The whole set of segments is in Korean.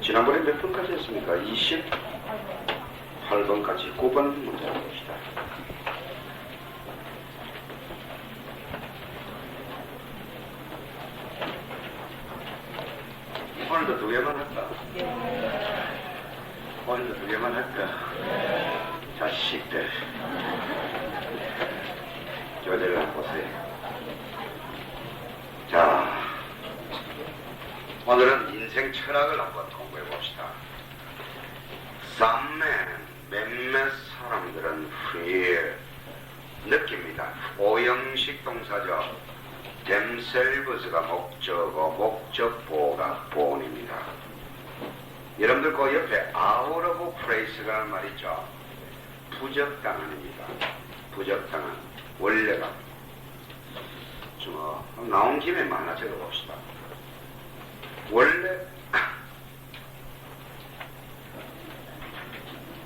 지난번에 몇 번까지 했습니까? 28번까지 9번 문제 봅시다. 오늘도 두 개만 할까? 오늘도 두 개만 할까? 자식들. 교재를 한번 보세요. 자, 오늘은 인생 철학을 한번 공부해 봅시다. 몇몇 사람들은 feel, 느낍니다. 오형식 동사죠. themselves가 목적어, 목적보호가 본입니다. 여러분들 그 옆에 out of place가 말이죠. 부적당한입니다. 부적당한. 원래가. 나온 김에 만나 적어봅시다. 원래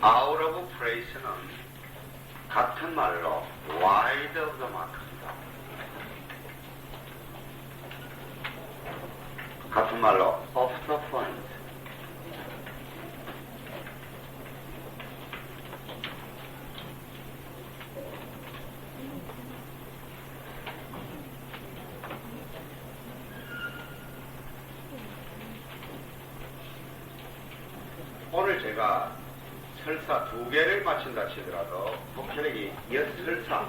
out of place는 같은 말로 wide of the mark입니다. 같은 말로 off the point. 오늘 제가 설사 2개를 마친다 치더라도 독해력이 설사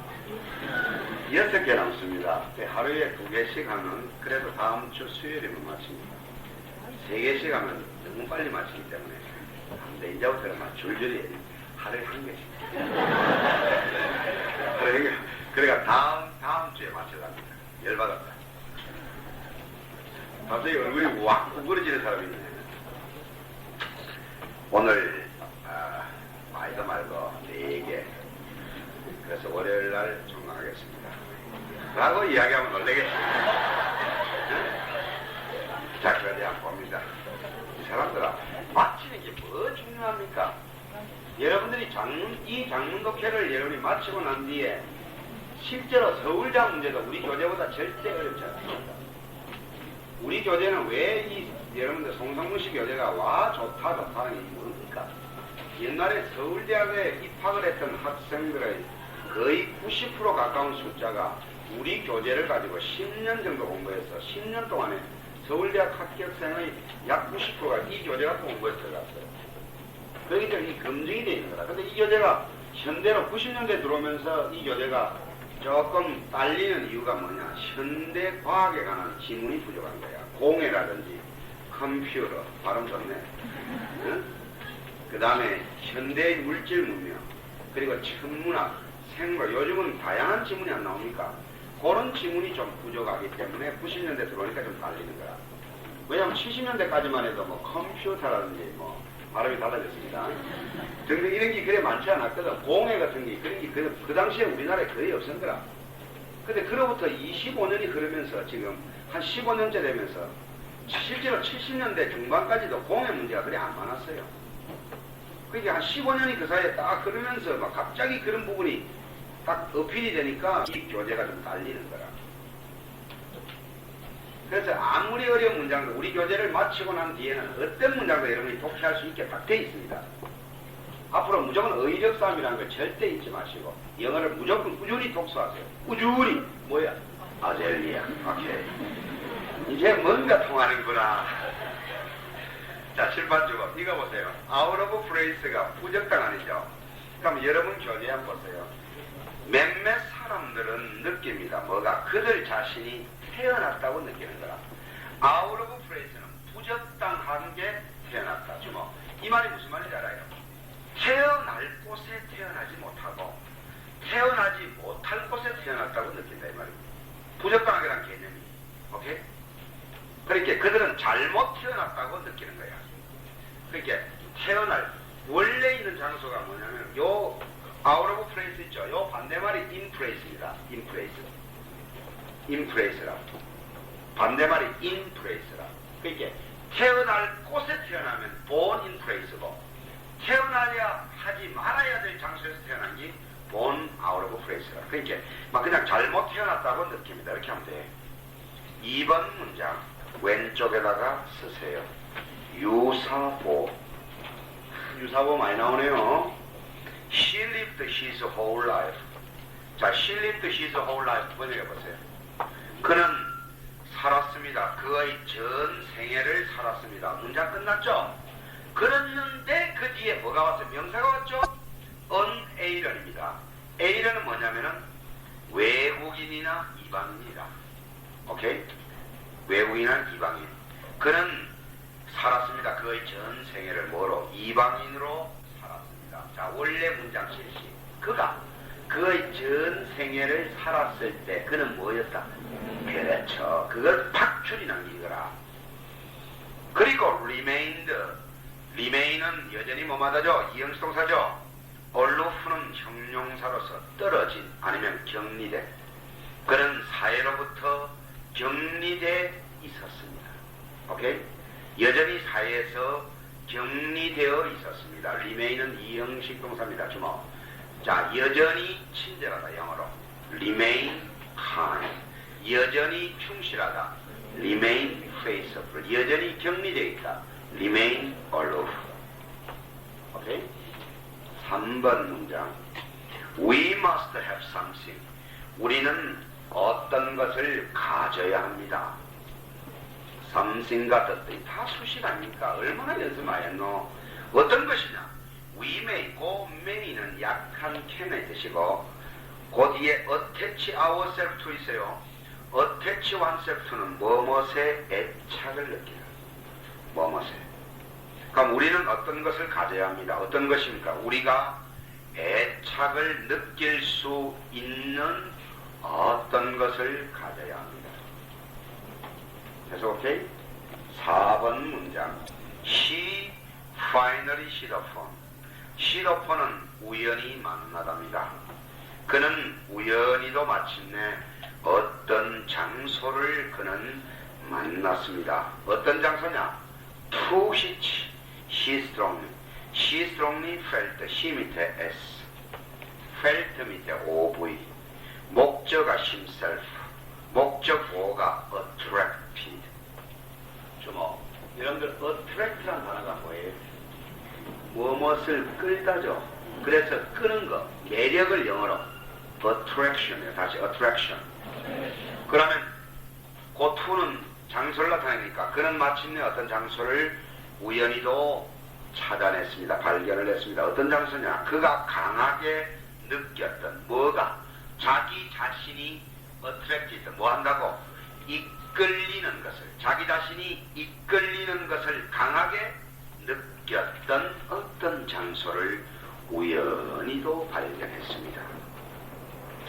6개 남습니다. 하루에 2개씩 하면 그래도 다음 주 수요일이면 마칩니다. 3개씩 하면 너무 빨리 마치기 때문에 근데 이제부터는 줄줄이 하루에 1개씩 그러니까 다음 주에 마쳐갑니다. 열받았다. 갑자기 얼굴이 확 구부러지는 사람이 있네. 오늘 많이도 말고 4개. 그래서 월요일날 종강하겠습니다 라고 이야기하면 놀라겠습니다. 자, 그런데 한번 봅니다. 이 사람들아, 마치는 게 뭐 중요합니까? 여러분들이 이 장문 독해를 여러분이 마치고 난 뒤에 실제로 서울대 문제도 우리 교재보다 절대 어렵지 않습니다. 우리 교재는 왜 여러분들 송성문씨 교재가 좋다는 게 뭡니까? 옛날에 서울대학에 입학을 했던 학생들의 거의 90% 가까운 숫자가 우리 교재를 가지고 10년 정도 공부해서 10년 동안에 서울대학 합격생의 약 90%가 이 교재 갖고 공부해서 들어갔어요. 그렇기 때문에 이 검증이 되어 있는 거다. 근데 이 교재가 현대로 90년대 들어오면서 이 교재가 조금 딸리는 이유가 뭐냐? 현대 과학에 관한 지문이 부족한 거야. 공해라든지 컴퓨터, 발음 좋네. 응? 그 다음에 현대의 물질 문명, 그리고 천문학, 생물, 요즘은 다양한 지문이 안 나옵니까? 그런 지문이 좀 부족하기 때문에 90년대 들어오니까 좀 딸리는 거야. 왜냐면 70년대까지만 해도 뭐 컴퓨터라든지 뭐 발음이 달라졌습니다. 등등 이런 게 그래 많지 않았거든. 공해 같은 게 그런 게 그 당시에 우리나라에 거의 없었더라. 근데 그로부터 25년이 흐르면서 지금 한 15년째 되면서 실제로 70년대 중반까지도 공해 문제가 그리 안 많았어요. 그러니까 한 15년이 그 사이에 딱 흐르면서 막 갑자기 그런 부분이 딱 어필이 되니까 이 교재가 좀 딸리는 거라. 그래서 아무리 어려운 문장도 우리 교재를 마치고 난 뒤에는 어떤 문장도 여러분이 독해할 수 있게 딱 돼 있습니다. 앞으로 무조건 어휘력 싸움이라는 걸 절대 잊지 마시고 영어를 무조건 꾸준히 독서하세요. 꾸준히. 뭐야? 아젤리아. 오케이. 이제 뭔가 통하는구나. 자, 칠판 주고 이거 보세요. out of place가 부적당한이죠. 그럼 여러분 교재 한번 보세요. 몇몇 사람들은 느낍니다. 뭐가? 그들 자신이 태어났다고 느끼는 거라. out of place는 부적당한 게 태어났다. 주모. 이 말이 무슨 말인지 알아요? 태어날 곳에 태어나지 못하고 태어나지 못할 곳에 태어났다고 느낀다 이 말입니다. 부적당하게란 개념이. 오케이? 그러니까 그들은 잘못 태어났다고 느끼는 거야. 그러니까 원래 있는 장소가 뭐냐면 요 out of place 있죠. 요 반대말이 in place입니다. in place. in place라. 반대말이 in place라. 그러니까 태어날 곳에 태어나면 born in place고 태어나야 하지 말아야 될 장소에서 태어난 게 born out of place라. 그러니까 막 그냥 잘못 태어났다고 느낍니다. 이렇게 하면 돼. 2번 문장 왼쪽에다가 쓰세요. You 유사보. 유사보 많이 나오네요. She lived his whole life. 자, she lived his whole life 번역해 보세요. 그는 살았습니다. 그의 전 생애를 살았습니다. 문장 끝났죠? 그랬는데 그 뒤에 뭐가 왔어요? 명사가 왔죠? unallen입니다. allen은 뭐냐면은 외국인이나 이방인이다. 오케이? 외국인이나 이방인. 그는 살았습니다. 그의 전 생애를 뭐로? 이방인으로 살았습니다. 자, 원래 문장 실시. 그가 그의 전 생애를 살았을 때 그는 뭐였다? 그렇죠. 그걸 팍줄이 남기거라. 그리고 remain은 여전히 뭐마다죠? 이형식 동사죠. alooф는 형용사로서 떨어진 아니면 격리돼. 그는 사회로부터 격리돼 있었습니다. 오케이? 여전히 사회에서 격리되어 있었습니다. remain은 이형식 동사입니다. 주목. 자, 여전히 친절하다. 영어로 remain kind. 여전히 충실하다. remain faithful. 여전히 격리되어 있다. remain aloof. 오케이? 3번 문장. We must have something. 우리는 어떤 것을 가져야 합니다. something과 뜻들이 다 수식 아닙니까? 얼마나 연습 많이 했노? 어떤 것이냐? We may, may는 약한 can의 뜻이고 그 뒤에 attach ourselves to 있어요. attach oneself to는 뭐뭇에 애착을 느끼는 뭐뭇에. 그럼 우리는 어떤 것을 가져야 합니다. 어떤 것입니까? 우리가 애착을 느낄 수 있는 어떤 것을 가져야 합니다. 그래서 오케이? 4번 문장. She finally hit a phone. hit a phone은 우연히 만나답니다. 그는 우연히도 마침내 어떤 장소를 그는 만났습니다. 어떤 장소냐? To which he strongly felt. he 밑에 s, felt 밑에 ov, 목적어 himself, 목적어가 attracted. 주목. 여러분들 attract라는 단어가 뭐예요? 무엇을 끌다죠. 그래서 끄는 거, 매력을 영어로 attraction이에요. 다시 attraction. 그러면 그 to는 장소를 나타내니까 그는 마침내 어떤 장소를 우연히도 찾아냈습니다. 발견을 했습니다. 어떤 장소냐? 그가 강하게 느꼈던 뭐가? 자기 자신이 attracted, 뭐 한다고? 이끌리는 것을, 자기 자신이 이끌리는 것을 강하게 느꼈던 어떤 장소를 우연히도 발견했습니다.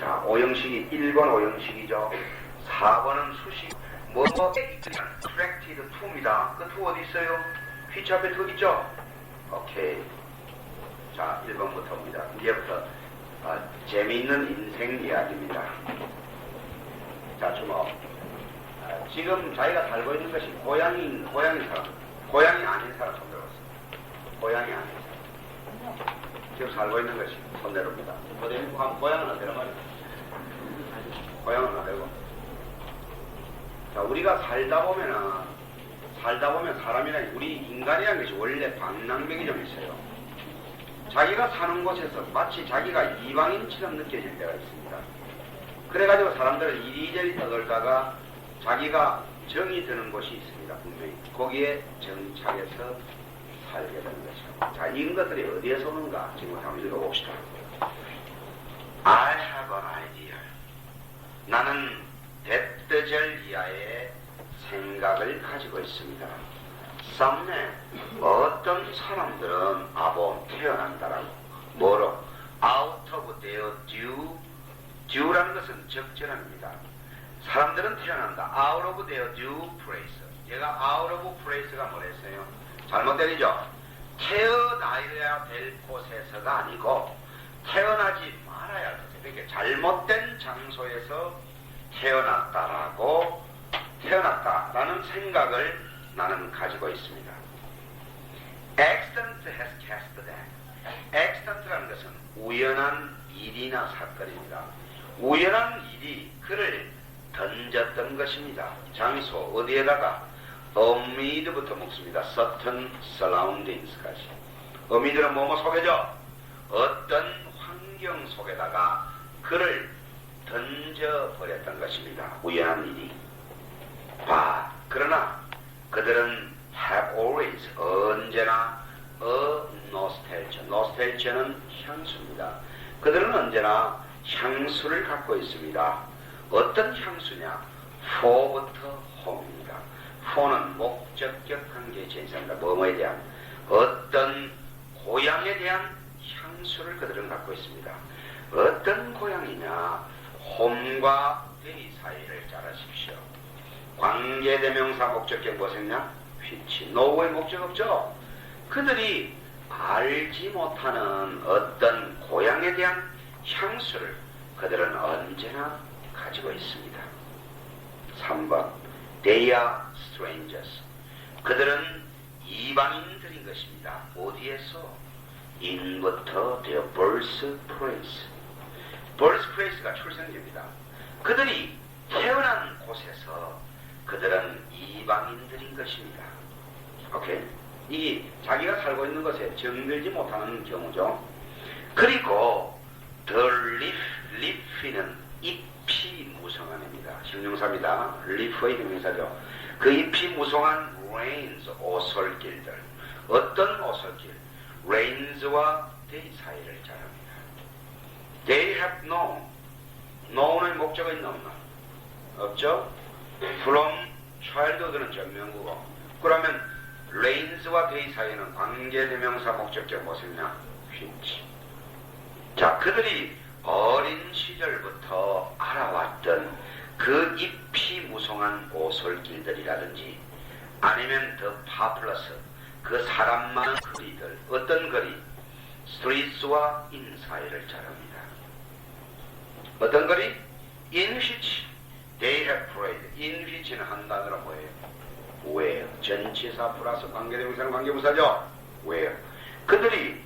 자, 오형식이 1번 오형식이죠. 4번은 수식. 뭐에 이끌리는 attracted to입니다. 그 to 어디 있어요? 휘치 앞에 to 있죠? 오케이. 자, 1번부터입니다. 이제부터 재미있는 인생 이야기입니다. 자, 주목. 지금 자기가 살고 있는 것이 고향인 사람, 고향이 아닌 사람 손 들어봤습니다. 고향이 아닌 사람. 지금 살고 있는 것이 손 내려옵니다. 고향은 어디란 말이에요? 고향은 어디고? 자, 우리가 살다 보면 사람이란, 우리 인간이라는 것이 원래 방랑맥이 좀 있어요. 자기가 사는 곳에서 마치 자기가 이방인처럼 느껴질 때가 있습니다. 그래가지고 사람들은 이리저리 떠돌다가 자기가 정이 드는 곳이 있습니다. 분명히. 거기에 정착해서 살게 되는 것이죠. 자, 이런 것들이 어디에서 오는가? 지금 한번 읽어봅시다. I have an idea. 나는 대뜨절 이하의 생각을 가지고 있습니다. 썸네, 어떤 사람들은 태어난다라고. 뭐로? Out of their due라는 것은 적절합니다. 사람들은 태어난다. Out of their due place. 제가 out of place가 뭐랬어요? 잘못되죠? 태어나야 될 곳에서가 아니고 태어나지 말아야 할 곳에. 그러니까 잘못된 장소에서 태어났다라는 생각을 나는 가지고 있습니다. Accident has cast that. Accident라는 것은 우연한 일이나 사건입니다. 우연한 일이 그를 던졌던 것입니다. 장소 어디에다가? amid부터 묶습니다. certain surroundings까지. amid는 뭐뭐 속에죠? 어떤 환경 속에다가 그를 던져버렸던 것입니다. 우연한 일이. 그러나 그들은 have always, 언제나 a nostalgia. nostalgia는 향수입니다. 그들은 언제나 향수를 갖고 있습니다. 어떤 향수냐? for부터 home입니다. for는 목적격 관계 제시합니다. 뭐뭐에 대한, 어떤 고향에 대한 향수를 그들은 갖고 있습니다. 어떤 고향이냐? 홈과 데이 사이를 잘하십시오. 관계대명사 목적격 무엇이냐? which. 노의 목적 없죠? 그들이 알지 못하는 어떤 고향에 대한 향수를 그들은 언제나 가지고 있습니다. 3번 They are strangers. 그들은 이방인들인 것입니다. 어디에서? in부터 their birthplace. birthplace가 출생지입니다. 그들이 태어난 곳에서 그들은 이방인들인 것입니다. 오케이? 이 자기가 살고 있는 것에 정들지 못하는 경우죠. 그리고 the leaf는 잎이 무성한입니다. 형용사입니다. leaf의 형용사죠. 그 잎이 무성한 rains, 오솔길들. 어떤 오솔길? rains와 they 사이를 자랍니다. They have known. know는 목적어 있나 없나? 없죠? from childhood는 전명구고. 그러면 rains와 they 사이는 관계대명사 목적격 무엇이냐? which. 자, 그들이 어린 시절부터 알아왔던 그 잎이 무성한 오솔길들이라든지 아니면 더 파플러스, 그 사람 많은 거리들, 어떤 거리? 스트리트와 인 사이를 자랍니다. 어떤 거리? in which they have prayed. in which는 한 단어로 뭐예요? where. 전치사 플러스 관계대명사는 관계부사죠? where. 그들이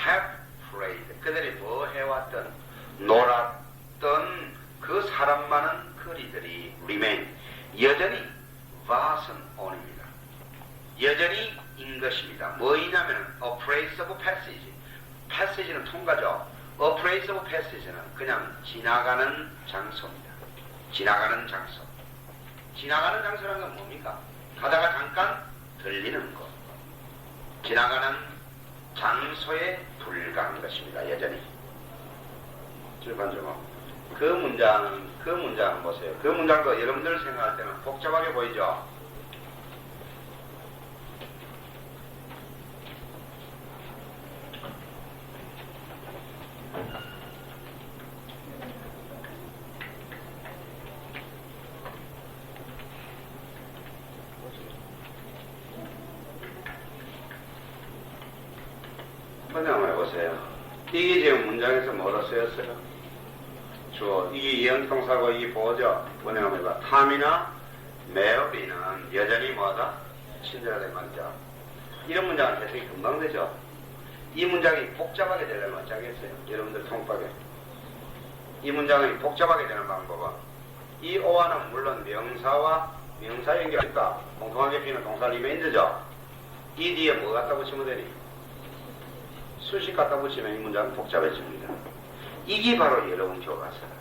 have prayed. 그들이 뭐 해왔던, 놀았던 그 사람 많은 거리들이 remain. 여전히 vast은 on입니다. 여전히 인 것입니다. 뭐이냐면 a place of passage. passage는 통과죠. a place of passage는 그냥 지나가는 장소입니다. 지나가는 장소. 지나가는 장소라는 건 뭡니까? 가다가 잠깐 들리는 것. 지나가는 장소에 불과한 것입니다. 여전히. 출판적으로. 그 문장 보세요. 그 문장도 여러분들 생각할 때는 복잡하게 보이죠? 번역을 해보세요. 이게 지금 문장에서 뭐로 쓰였어요? 주어. 이게 이형통사고 이게 보호죠? 번역을 해봐. 탐이나 매업이는 여전히 뭐하다? 친절하다 말이죠. 이런 문장은 해석이 금방 되죠? 이 문장이 복잡하게 되려면 어쩌겠어요? 여러분들 통법에. 이 문장이 복잡하게 되는 방법은 이 오와는 물론 명사와 명사 연결일까? 공통하게 피는 동사 리메인드죠? 이 뒤에 뭐 갖다 붙이면 되니? 수식 갖다 붙이면 이 문장은 복잡해집니다. 이게 바로 여러분 교과서다.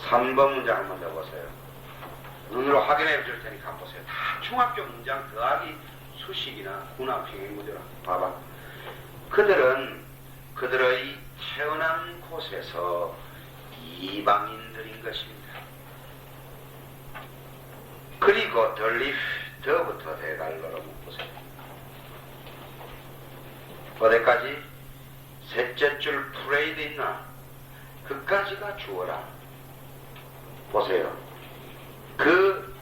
3번 문장 한번 더 보세요. 눈으로 확인해 줄 테니까 한번 보세요. 다 중학교 문장 더하기 수식이나 문화 평행 구조라. 봐봐. 그들은 그들의 태어난 곳에서 이방인들인 것입니다. 그리고 더부터 대갈로로 보세요. 어디까지? 셋째 줄 프레이드 있나? 그까지가 주어라. 보세요. 그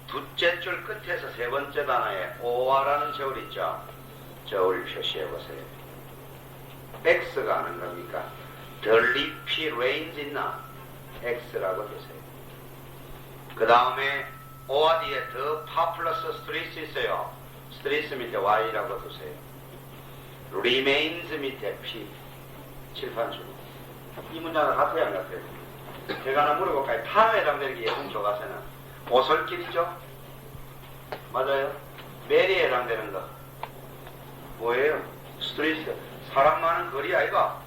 둘째 줄 끝에서 세 번째 단어에 오와라는 저울 있죠? 저울 표시해 보세요. X가 아는 겁니까? The leafy rains 있나? X라고 두세요. 그 다음에 오와 뒤에 the populous streets 있어요. streets 밑에 Y라고 두세요. remains 밑에 P. 칠판줄. 이 문장은 같아요, 안 같아요? 제가 하나 물어볼까요? 탐에 해당되는 게 예문 교과서는 오솔길이죠. 맞아요. 메리에 해당되는 거 뭐예요? 스트리트. 사람 많은 거리 아이가?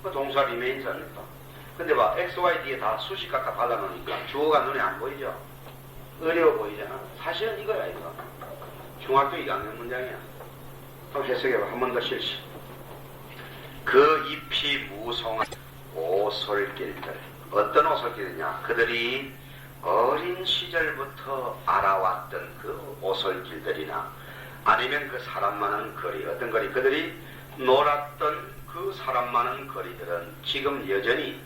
그 동사 리메인스 아닙니까? 근데 봐, x, y, d에 다 수식 갖다 발라놓으니까 주어가 눈에 안 보이죠? 어려워 보이잖아. 사실은 이거야, 이거. 중학교 2학년 문장이야. 한번 해석해봐. 한 번 더 실시. 그 잎이 무성한 오솔길들. 어떤 오솔길이냐? 그들이 어린 시절부터 알아왔던 그 오솔길들이나 아니면 그 사람 많은 거리, 어떤 거리, 그들이 놀았던 그 사람 많은 거리들은 지금 여전히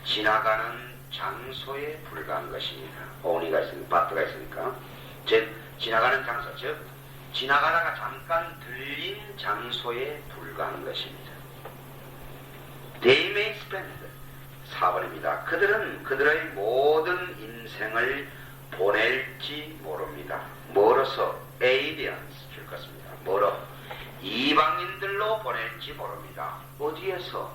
지나가는 장소에 불과한 것입니다. 오니가 있으니까, 바트가 있으니까. 즉, 지나가는 장소, 즉, 지나가다가 잠깐 들린 장소에 불과한 것입니다. They may spend 4번입니다. 그들은 그들의 모든 인생을 보낼지 모릅니다. 뭐로서? aliens 줄 것입니다. 뭐로? 이방인들로 보낼지 모릅니다. 어디에서?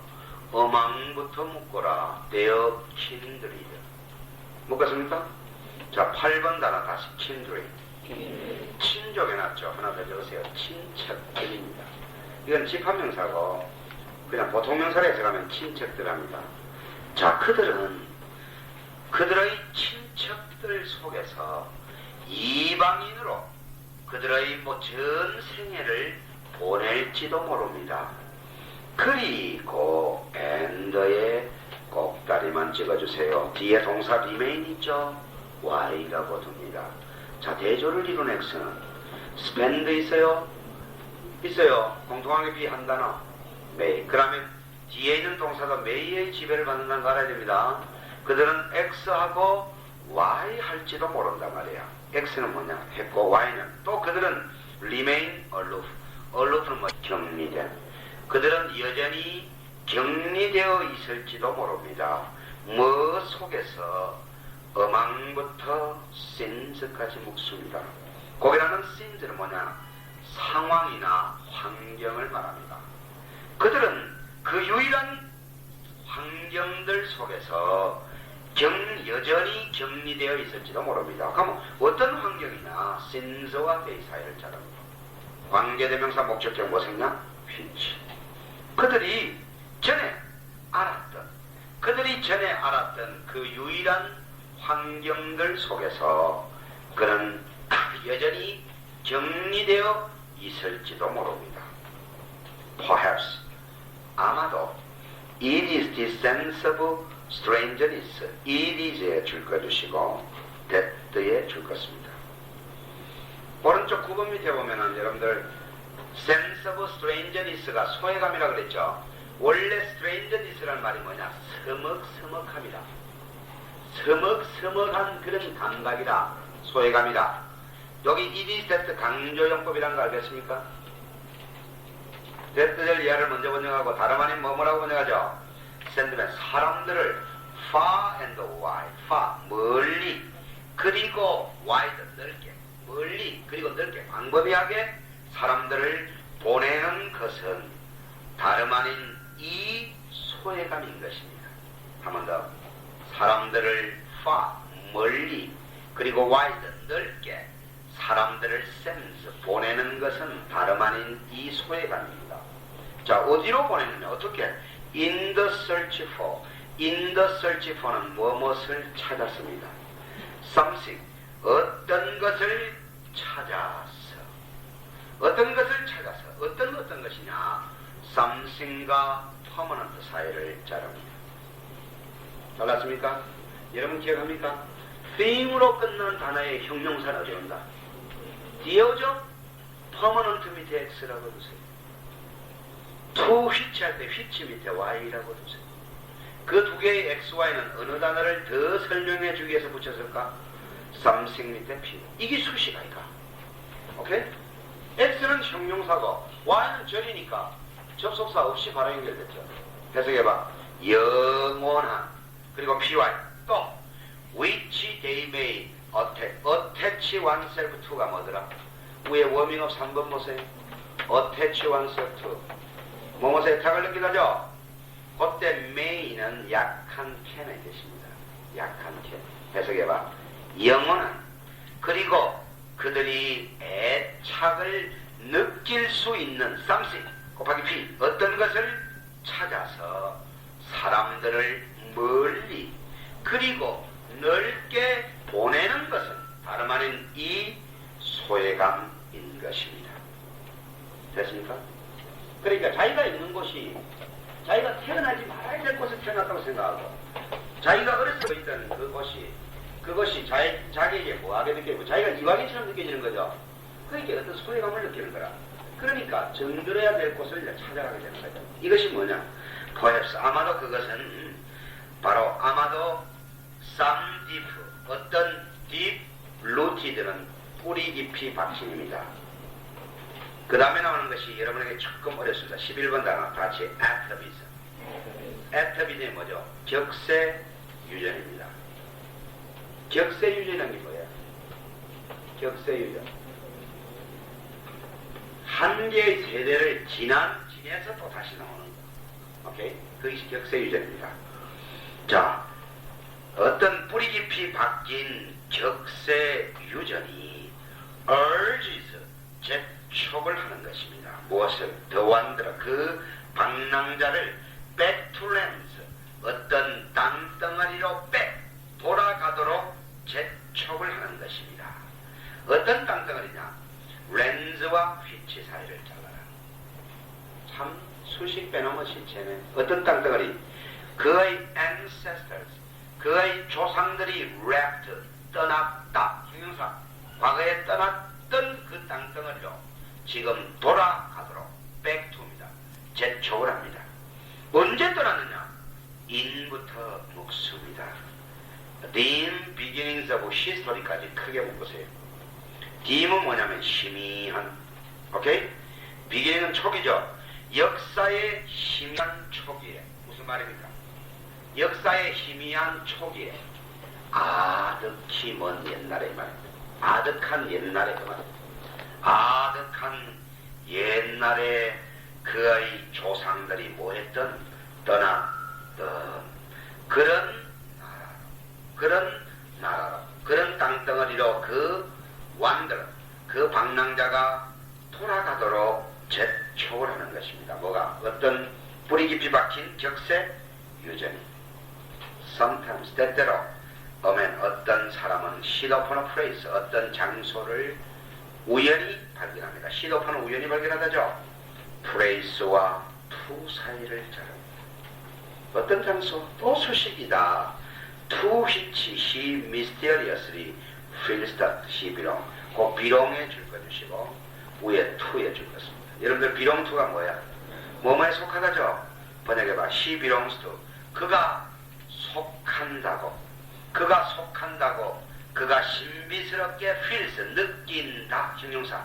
어망부터 묶어라. their kindred. 묶었습니까? 자, 8번 단어 다시 kindred. 친족에 놨죠. 하나 더 적으세요. 친척들입니다. 이건 집합명사고 그냥 보통 명사로 해석하면 친척들 합니다. 자, 그들은 그들의 친척들 속에서 이방인으로 그들의 전 생애를 보낼지도 모릅니다. 그리고 and의 꼭다리만 찍어주세요. 뒤에 동사 remain 있죠? y라고 둡니다. 자, 대조를 이룬 x는 spend 있어요? 있어요. 공통하게 비한 단어 may. 그러면 뒤에 있는 동사도 may의 지배를 받는다는 거 알아야 됩니다. 그들은 x하고 y 할지도 모른단 말이야. x는 뭐냐? 했고 y는 또 그들은 remain aloof. aloof는 뭐? 격리된. 그들은 여전히 격리되어 있을지도 모릅니다. 뭐 속에서? 어망부터 sins까지 묶습니다. 거기라는 sins는 뭐냐? 상황이나 환경을 말합니다. 그들은 그 유일한 환경들 속에서 여전히 격리되어 있을지도 모릅니다. 그럼 어떤 환경이냐? sins와 they 사이를 자릅니다. 관계대명사 목적격 무엇이냐? which. 그들이 전에 알았던 그 유일한 환경들 속에서 그는 여전히 격리되어 있을지도 모릅니다. Perhaps, 아마도 it is the sense of strangeness. it is에 줄 거 주시고 that에 줄 것입니다. 오른쪽 9번 밑에 보면은 여러분들 sense of strangeness가 소외감이라고 그랬죠. 원래 strangeness라는 말이 뭐냐? 서먹서먹함이다. 서먹서먹한 그런 감각이다. 소외감이다. 여기 it is that 강조용법이라는 거 알겠습니까? that를 예를 먼저 번역하고 다름 아닌 뭐라고 번역하죠? send면 사람들을 far and wide, far 멀리 그리고 wide 넓게, 멀리 그리고 넓게 광범위하게 사람들을 보내는 것은 다름 아닌 이 소외감인 것입니다. 한 번 더. 사람들을 far, 멀리 그리고 wide, 넓게 사람들을 send, 보내는 것은 다름 아닌 이 소외감입니다. 자, 어디로 보내느냐? 어떻게? in the search for. in the search for는 무엇을 찾았습니다. something, 어떤 것을 찾아서. 어떤 것을 찾아서. 어떤 것이냐? something과 permanent 사이를 자릅니다. 잘났습니까? 여러분 기억합니까? theme으로 끝난 단어의 형용사는 어디 온다? 뒤에 오죠? permanent 밑에 x라고 두세요. to which 할 때 which 밑에 y라고 두세요. 그 두 개의 x, y는 어느 단어를 더 설명해 주기 위해서 붙였을까? something 밑에 p. 이게 수식 아이가. 오케이? x는 형용사고 y는 절이니까 접속사 없이 바로 연결됐죠. 해석해봐. 영원한 그리고 py 또 which they may attach oneself to가 뭐더라? 위에 워밍업 3번 보세요. attach oneself to 뭐뭐에 애착을 느끼다죠? 그때 may는 약한 can의 뜻입니다. 약한 can. 해석해봐. 영혼은 그리고 그들이 애착을 느낄 수 있는 쌈씨 곱하기 P 어떤 것을 찾아서 사람들을 멀리 그리고 넓게 보내는 것은 다름 아닌 이 소외감인 것입니다. 됐습니까? 그러니까 자기가 있는 곳이 자기가 태어나지 말아야 될 곳에 태어났다고 생각하고 자기가 어렸을 때 있던 그것이 자기에게 뭐하게 느껴지고 자기가 이방인처럼 느껴지는 거죠. 그러니까 어떤 소외감을 느끼는 거라. 그러니까 정들어야 될 곳을 찾아가게 되는 거죠. 이것이 뭐냐? perhaps 아마도 그것은 바로 아마도 some deep 어떤 deep rooted는 뿌리 깊이 박힌입니다. 그 다음에 나오는 것이 여러분에게 조금 어렵습니다. 11번 단어 같이 atavism. atavism이 뭐죠? 격세유전입니다. 격세유전이라는 게 뭐예요? 격세유전. 한 개의 세대를 지내서 또 다시 나오는 거. 오케이? 그것이 격세유전입니다. 자, 어떤 뿌리 깊이 박힌 격세유전이 urges, 재촉을 하는 것입니다. 무엇을? The wanderer, 그 방랑자를 back to lands, 어떤 땅덩어리로 돌아가도록 재촉을 하는 것입니다. 어떤 땅덩어리냐? 렌즈와 휘치 사이를 잘라라. 참 수십 배 넘은 실체네. 어떤 땅덩어리? 그의 ancestors, 그의 조상들이 left, 떠났다. 형용사. 과거에 떠났던 그 땅덩어리로 지금 돌아가도록 back to입니다. 재촉을 합니다. 언제 떠났느냐? 인부터 묵습니다. dim beginnings of history까지 크게 묶으세요. dim은 뭐냐면 희미한, 오케이? beginning은 초기죠. 역사의 희미한 초기에 무슨 말입니까? 역사의 희미한 초기에 아득히 먼 옛날의 말입니다. 아득한 옛날의 그 말. 아득한 옛날에 그의 조상들이 뭐했던 떠났던 그런 나라로 그런 땅덩어리로 그 완들 그 방랑자가 돌아가도록 재촉을 하는 것입니다. 뭐가? 어떤 뿌리 깊이 박힌 격세 유전이 sometimes 때때로 어떤 사람은 hit upon a place 어떤 장소를 우연히 발견합니다. hit upon은 우연히 발견하다죠. place와 to 사이를 자릅니다. 어떤 장소? 또 수식이다. to which he mysteriously feels that he belong. 그 belong에 줄 거 주시고 위에 to에 줄 것입니다. 여러분들 belong to가 뭐야? 뭐뭐에 속하다죠? 번역해봐. he belongs to. 그가 속한다고. 그가 신비스럽게 feels, 느낀다. 형용사.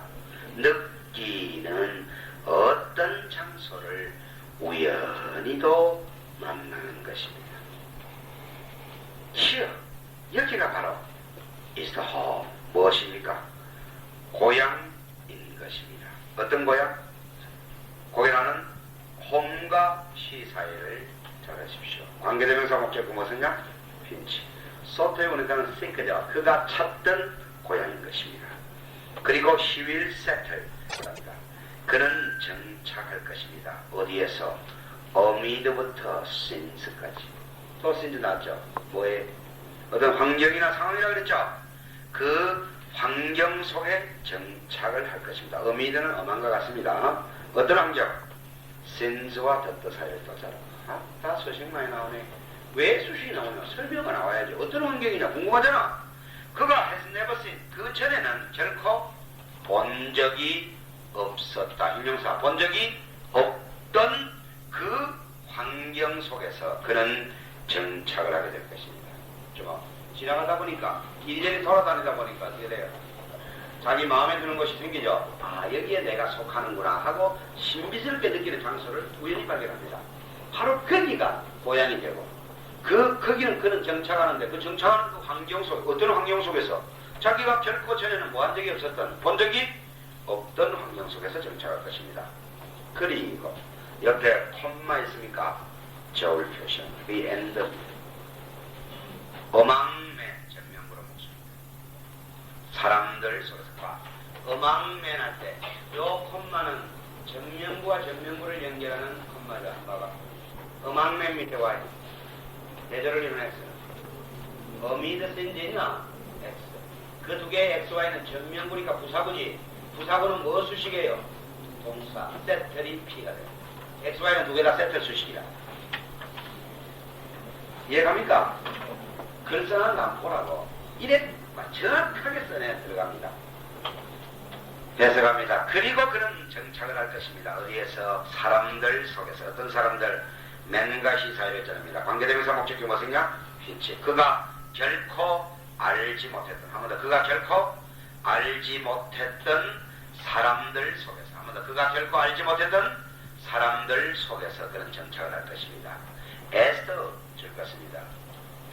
느끼는 어떤 장소를 우연히도 만나는 것입니다. Here, 여기가 바로 is the home. 무엇입니까? 고향인 것입니다. 어떤 고향? 고향하는 홈과 시 사이를 잘 하십시오. 관계대명사 목적구 무엇이냐? 핀치. 소토에 오니까는 sink죠. 그가 찾던 고향인 것입니다. 그리고 he will settle. 그는 정착할 것입니다. 어디에서? amid부터 since까지. 또 since 나왔죠. 뭐에? 어떤 환경이나 상황이라 그랬죠. 그 환경 속에 정착을 할 것입니다. amid는 엄한과 같습니다. 어떤 환경? since와 the 사이를 또 잘. 다 수식 많이 나오네. 왜 수식이 나오냐? 설명가 나와야지. 어떤 환경이냐? 궁금하잖아. 그가 has never seen. 그 전에는 결코 본 적이 없었다. 형용사. 본 적이 없던 그 환경 속에서 그는 정착을 하게 될 것입니다. 좀 지나가다 보니까 이리저리 돌아다니다 보니까 어떻게 돼요? 자기 마음에 드는 것이 생기죠. 아, 여기에 내가 속하는구나 하고 신비스럽게 느끼는 장소를 우연히 발견합니다. 바로 거기가 고향이 되고 거기는 그는 정착하는데 그 정착하는 그 환경 속 어떤 환경 속에서 자기가 결코 전에는 뭐 한 적이 없었던 본 적이 없던 환경 속에서 정착할 것입니다. 그리고 옆에 콤마 있으니까 저울 표시합니다. The end. 어망매 전면부로 묻습니다. 사람들 속에서 봐. 음악맨 할 때 요 콤마는 전면부와 전면부를 연결하는 콤마죠. 봐봐. 음악맨 밑에 Y 대절을 이용해서 어미드 센지 있나? X. 그 두 개의 XY는 전면부니까 부사구지. 부사구는 뭐 수식이에요? 동사 세트리 P가 돼요. XY는 두 개 다 세트 수식이라. 이해갑니까? 글 써는 안 보라고. 이래 정확하게 써내 들어갑니다. 해석합니다. 그리고 그런 정착을 할 것입니다. 어디에서? 사람들 속에서. 어떤 사람들? 맨과 시사를 했잖습니다. 관계대명사 목적격 무엇이냐? 휘치. 그가 결코 알지 못했던, 한 번 더, 그가 결코 알지 못했던 사람들 속에서, 한 번 더, 그가 결코 알지 못했던 사람들 속에서 그런 정착을 할 것입니다. as도 줄 것입니다.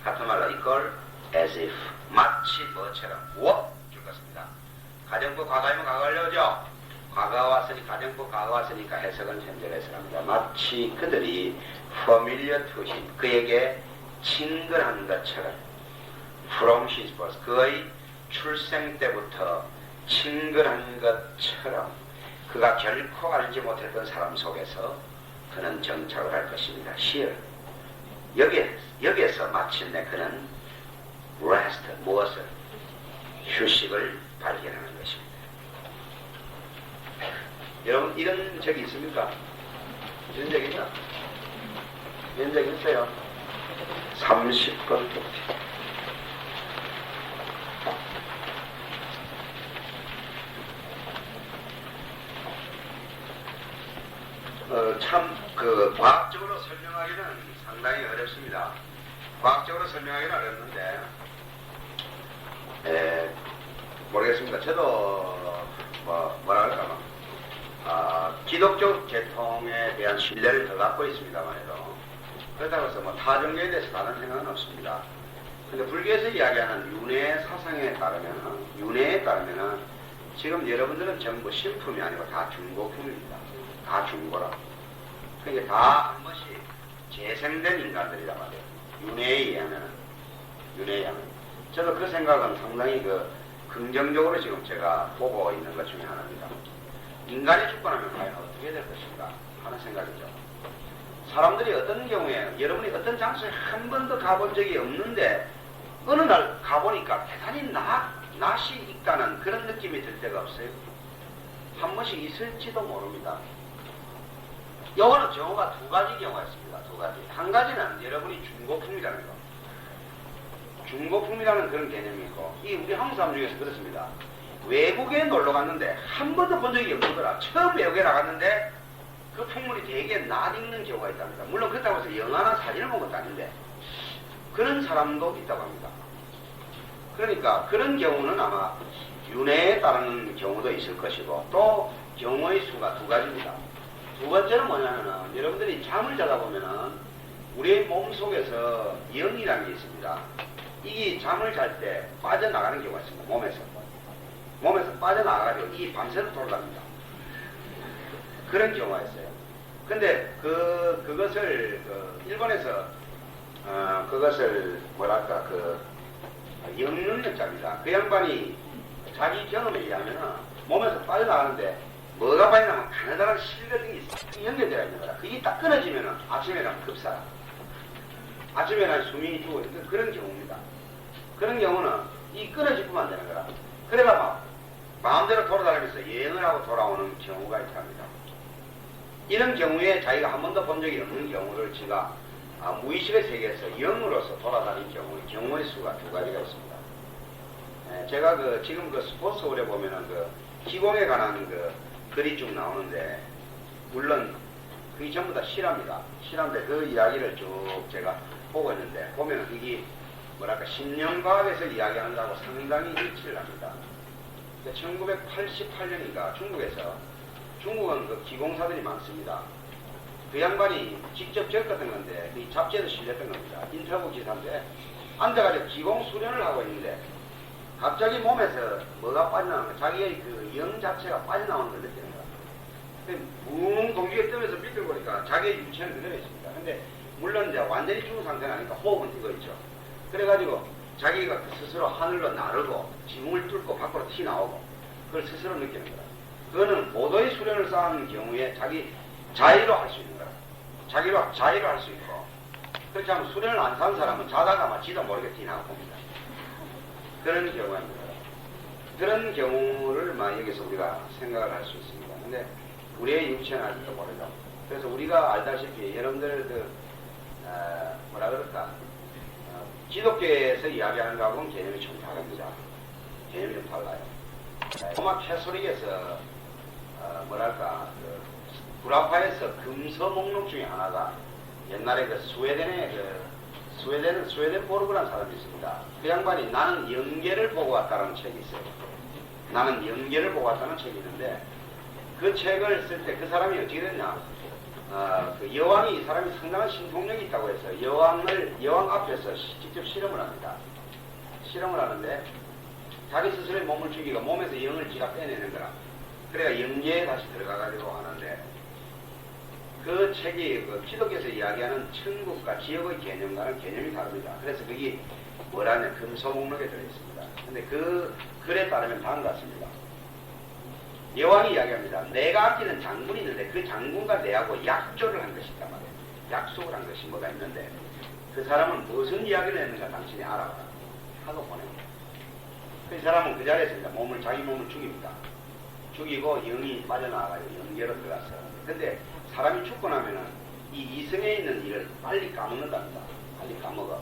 같은 말로 이걸 as if, 마치 뭐처럼, 줄 것입니다. 가정부 과거이면 과거하려죠. 과거가 왔으니, 가정부 과거가 왔으니까 해석은 현재를 해석합니다. 마치 그들이 familiar to him, 그에게 친근한 것처럼, from his birth, 그의 출생 때부터 친근한 것처럼 그가 결코 알지 못했던 사람 속에서 그는 정착을 할 것입니다. here. 여기에서 마침내 그는 rest, 무엇을? 휴식을 발견하는 것입니다. 여러분, 이런 적이 있습니까? 이런 적 있나? 이런 적 있어요? 30번 참, 과학적으로 설명하기는 상당히 어렵습니다. 과학적으로 설명하기는 어렵는데, 모르겠습니다. 저도, 뭐랄까, 기독교 계통에 대한 신뢰를 더 갖고 있습니다만 해도, 그렇다고 해서 타종교에 대해서 다른 생각은 없습니다. 근데 불교에서 이야기하는 윤회 사상에 따르면은, 지금 여러분들은 전부 신품이 아니고 다 중고품입니다. 다 중고라. 그러니까 다 한 번씩 재생된 인간들이란 말이에요. 윤회에 의하면. 저도 그 생각은 상당히 긍정적으로 지금 제가 보고 있는 것 중에 하나입니다. 인간이 죽고 나면 과연 어떻게 될 것인가 하는 생각이죠. 사람들이 어떤 경우에, 여러분이 어떤 장소에 한 번도 가본 적이 없는데, 어느 날 가보니까 대단히 낯이 있다는 그런 느낌이 들 때가 없어요. 한 번씩 있을지도 모릅니다. 요거는 경우가 두 가지 경우가 있습니다. 두 가지. 한 가지는 여러분이 중고품이라는 거. 중고품이라는 그런 개념이 있고, 이 우리 한국 사람 중에서 그렇습니다. 외국에 놀러 갔는데 한 번도 본 적이 없더라. 처음 외국에 나갔는데 그 풍물이 되게 낯익는 경우가 있답니다. 물론 그렇다고 해서 영화나 사진을 본 것도 아닌데 그런 사람도 있다고 합니다. 그러니까 그런 경우는 아마 윤회에 따르는 경우도 있을 것이고, 또 경우의 수가 두 가지입니다. 두 번째는 뭐냐면은, 여러분들이 잠을 자다 보면은 우리의 몸 속에서 영이라는 게 있습니다. 이게 잠을 잘 때 빠져나가는 경우가 있습니다. 몸에서 빠져나가가지고 이 밤새도록 돌아갑니다. 그런 경우가 있어요. 근데 그것을 일본에서 그것을 뭐랄까 영능력자입니다. 그 양반이 자기 경험에 의하면은 몸에서 빠져나가는데 뭐가 빠져나가면 가느다란 실 같은 게 연결되어 있는 거라. 그게 딱 끊어지면은 아침에 가면 급사라. 아침에 가면 숨이 죽어 있는 그런 경우입니다. 그런 경우는 이 끊어지면 안 되는 거라. 그래가 막 마음대로 돌아다니면서 여행을 하고 돌아오는 경우가 있답니다. 이런 경우에 자기가 한 번도 본 적이 없는 경우를 제가 무의식의 세계에서 영으로서 돌아다닌 경우의 수가 두 가지가 있습니다. 제가 지금 스포츠홀에 보면은 기공에 관한 글이 쭉 나오는데, 물론 그게 전부 다 실화입니다. 실화인데 그 이야기를 쭉 제가 보고 있는데, 보면은 이게 뭐랄까 신념과학에서 이야기하는다고 상당히 일치를 합니다. 1988년인가 중국은 기공사들이 많습니다. 그 양반이 직접 적었던 건데, 이 잡지에도 실렸던 겁니다. 인터뷰 기사인데, 앉아가지고 기공 수련을 하고 있는데, 갑자기 몸에서 뭐가 빠져나오는 거야. 자기의 영 자체가 빠져나오는 걸 느끼는 거야. 뭉 공기에 뜨면서 밑을 보니까 자기의 유체는 그대로 있습니다. 근데, 물론 이제 완전히 죽은 상태는 아니니까 호흡은 뛰고 있죠. 그래가지고, 자기가 스스로 하늘로 나르고 지붕을 뚫고 밖으로 튀어나오고 그걸 스스로 느끼는 거다. 그거는 모도의 수련을 쌓은 경우에 자기 자의로 할 수 있는 거다. 자의로 할 수 있고, 그렇지 않으면 수련을 안 쌓은 사람은 자다가 막 지도 모르게 튀어나가 봅니다. 그런 경우가 있는 거다. 그런 경우를 여기서 우리가 생각을 할 수 있습니다. 근데 우리의 육체는 아직도 모르죠. 그래서 우리가 알다시피 여러분들 뭐라 그럴까, 기독교에서 이야기하는 거하고는 개념이 좀 다릅니다. 개념이 좀 달라요. 로마 캐소릭에서 뭐랄까, 구라파에서 금서 목록 중에 하나가 옛날에 스웨덴 보르그라는 사람이 있습니다. 그 양반이 나는 영계를 보고 왔다는 책이 있어요. 나는 영계를 보고 왔다는 책이 있는데, 그 책을 쓸 때 그 사람이 어떻게 됐냐, 그 여왕이, 이 사람이 상당한 신통력이 있다고 해서 여왕 앞에서 직접 실험을 합니다. 실험을 하는데 자기 스스로의 몸을 죽이고 몸에서 영을 지가 빼내는 거라. 그래야 영계에 다시 들어가가지고 하는데, 그 책이 그 기독교에서 이야기하는 천국과 지옥의 개념과는 개념이 다릅니다. 그래서 그게 뭐라냐, 금서 목록에 들어있습니다. 근데 그 글에 따르면 다음 같습니다. 여왕이 이야기합니다. 내가 아끼는 장군이 있는데 그 장군과 내하고 약조를 한 것이 있단 말이에요. 약속을 한 것이 뭐가 있는데, 그 사람은 무슨 이야기를 했는가 당신이 알아봐라 하고 보냅니다. 그 사람은 그 자리에서 자기 몸을 죽입니다. 죽이고 영이 빠져나와가지고 영계로 들어갔어요. 근데 사람이 죽고 나면은 이 이성에 있는 일을 빨리 까먹는답니다. 빨리 까먹어.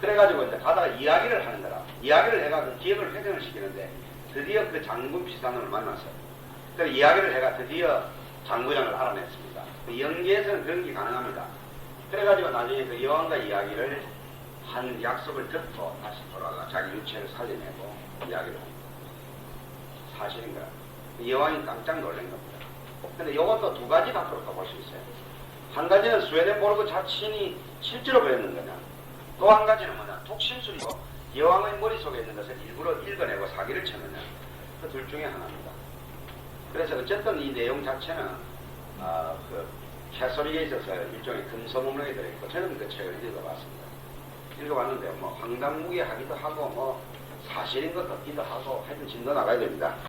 그래가지고 이제 가다가 이야기를 하는 거라. 이야기를 해가지고 기억을 회전을 시키는데, 드디어 그 장군 피사놈을 만났어요. 그래서 이야기를 해가 드디어 장군장을 알아냈습니다. 그 영계에서는 그런 게 가능합니다. 그래가지고 나중에 그 여왕과 이야기를 한 약속을 듣고 다시 돌아가 자기 유체를 살려내고 이야기를 합니다. 사실인 거야. 여왕이 깜짝 놀란 겁니다. 근데 이것도 두 가지 각도로 볼 수 있어요. 한 가지는 스웨덴보르그 자신이 실제로 배웠는 거냐. 또 한 가지는 뭐냐, 독심술이고 여왕의 머릿속에 있는 것을 일부러 읽어내고 사기를 쳤느냐. 그 둘 중에 하나입니다. 그래서 어쨌든 이 내용 자체는 그 캐서릭에 있어서 일종의 금서 목록에 들어있고, 저는 그 책을 읽어봤습니다. 읽어봤는데 황당무계하기도 하고 사실인 것 같기도 하고 하여튼 진도 나가야 됩니다.